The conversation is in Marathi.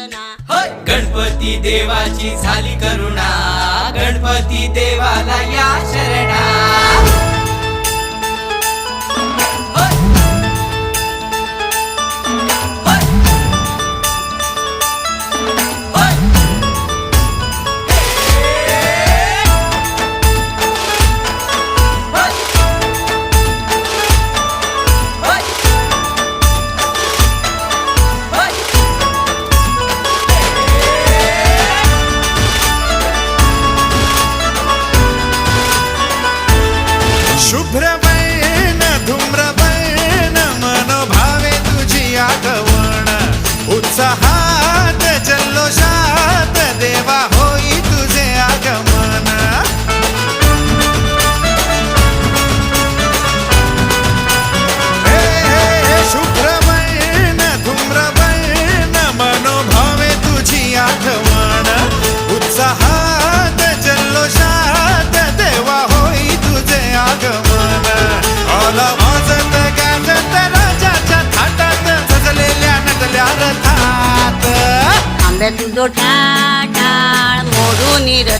अर्चना। गणपती देवाची झाली करुणा, गणपती देवाला या शरणा। शुभ्रवर्ण धूम्रवर्ण मनोभावे तुझी आठवण, उत्साहात जल्लोषात देवा होई तुझे आगमन। हे हे शुभ्रवर्ण धूम्रवर्ण मनोभावे तुझी आठवण, उत्साहात जल्लोषात देवा होई तुझे आगमन। आला वाजत गाजत राजाच्या थाटात, सजलेल्या नटल्या रथात। आंब्यात तुझो टाळ मोडून